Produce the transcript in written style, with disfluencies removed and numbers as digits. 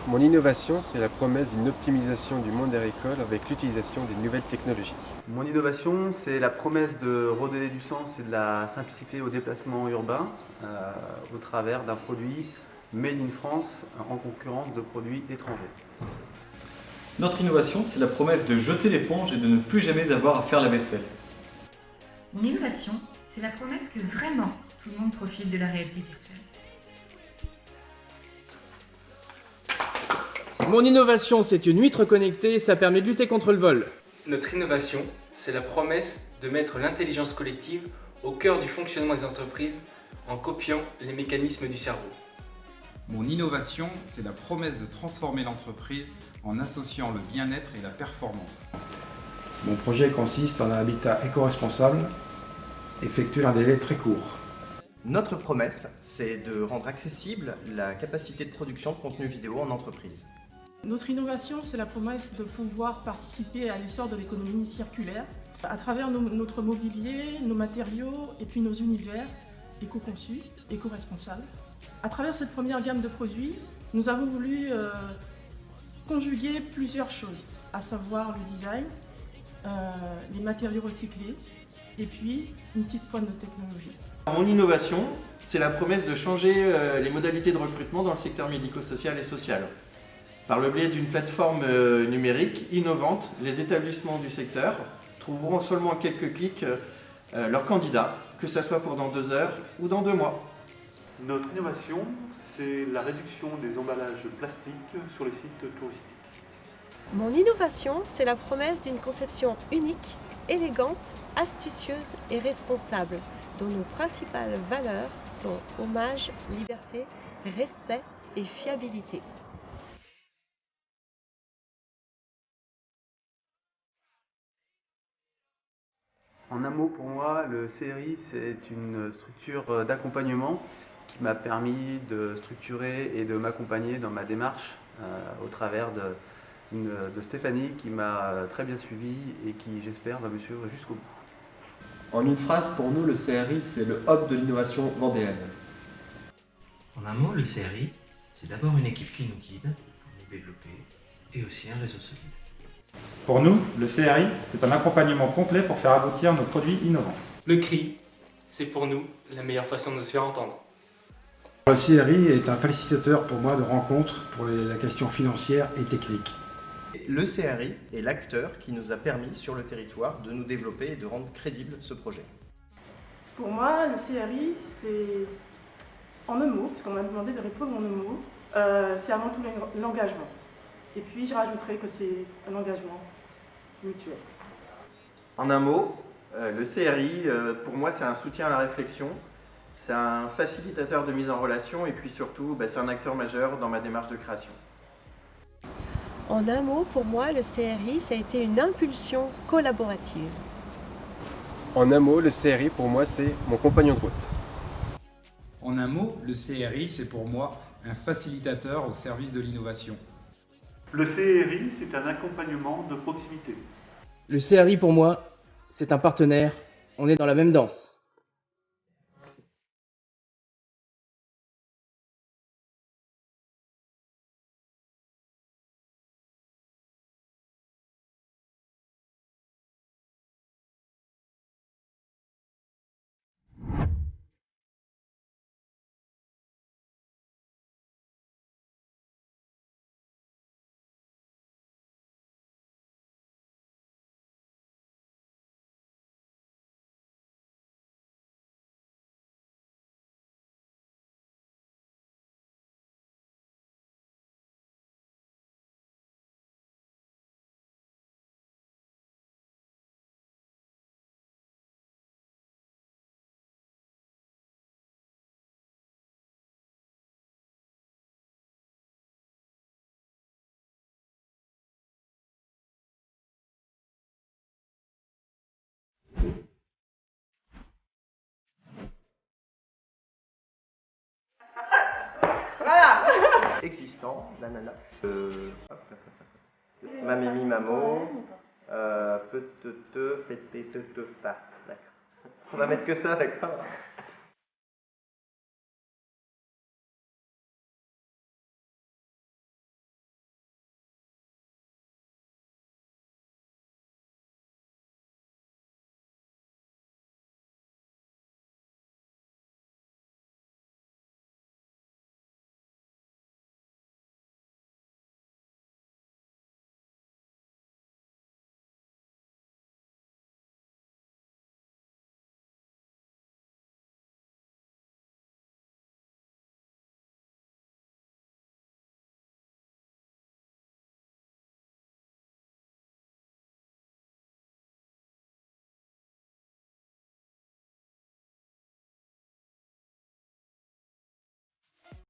Mon innovation, c'est la promesse d'une optimisation du monde agricole avec l'utilisation des nouvelles technologies. Mon innovation, c'est la promesse de redonner du sens et de la simplicité au déplacement urbain au travers d'un produit made in France en concurrence de produits étrangers. Notre innovation, c'est la promesse de jeter l'éponge et de ne plus jamais avoir à faire la vaisselle. Mon innovation, c'est la promesse que vraiment tout le monde profite de la réalité virtuelle. Mon innovation, c'est une huître connectée et ça permet de lutter contre le vol. Notre innovation, c'est la promesse de mettre l'intelligence collective au cœur du fonctionnement des entreprises en copiant les mécanismes du cerveau. Mon innovation, c'est la promesse de transformer l'entreprise en associant le bien-être et la performance. Mon projet consiste en un habitat éco-responsable, effectué en un délai très court. Notre promesse, c'est de rendre accessible la capacité de production de contenu vidéo en entreprise. Notre innovation, c'est la promesse de pouvoir participer à l'essor de l'économie circulaire à travers notre mobilier, nos matériaux et puis nos univers éco-conçus, éco-responsables. À travers cette première gamme de produits, nous avons voulu conjuguer plusieurs choses, à savoir le design, les matériaux recyclés et puis une petite pointe de technologie. Mon innovation, c'est la promesse de changer les modalités de recrutement dans le secteur médico-social et social. Par le biais d'une plateforme numérique innovante, les établissements du secteur trouveront en seulement quelques clics leurs candidats, que ce soit pour dans 2 heures ou dans 2 mois. Notre innovation, c'est la réduction des emballages plastiques sur les sites touristiques. Mon innovation, c'est la promesse d'une conception unique, élégante, astucieuse et responsable, dont nos principales valeurs sont hommage, liberté, respect et fiabilité. En un mot, pour moi, le CRI, c'est une structure d'accompagnement qui m'a permis de structurer et de m'accompagner dans ma démarche au travers de Stéphanie qui m'a très bien suivi et qui, j'espère, va me suivre jusqu'au bout. En une phrase, pour nous, le CRI, c'est le hub de l'innovation vendéenne. En un mot, le CRI, c'est d'abord une équipe qui nous guide pour nous développer et aussi un réseau solide. Pour nous, le CRI, c'est un accompagnement complet pour faire aboutir nos produits innovants. Le CRI, c'est pour nous la meilleure façon de se faire entendre. Le CRI est un facilitateur pour moi de rencontres pour la question financière et technique. Le CRI est l'acteur qui nous a permis sur le territoire de nous développer et de rendre crédible ce projet. Pour moi, le CRI, c'est en un mot, parce qu'on m'a demandé de répondre en un mot, c'est avant tout l'engagement. Et puis je rajouterai que c'est un engagement mutuel. En un mot, le CRI, pour moi, c'est un soutien à la réflexion, c'est un facilitateur de mise en relation et puis surtout, c'est un acteur majeur dans ma démarche de création. En un mot, pour moi, le CRI, ça a été une impulsion collaborative. En un mot, le CRI, pour moi, c'est mon compagnon de route. En un mot, le CRI, c'est pour moi un facilitateur au service de l'innovation. Le CRI, c'est un accompagnement de proximité. Le CRI, pour moi, c'est un partenaire. On est dans la même danse. Existant, nanana. Mamimi mamo. Peut te fait te pas. D'accord. On va mettre que ça, d'accord.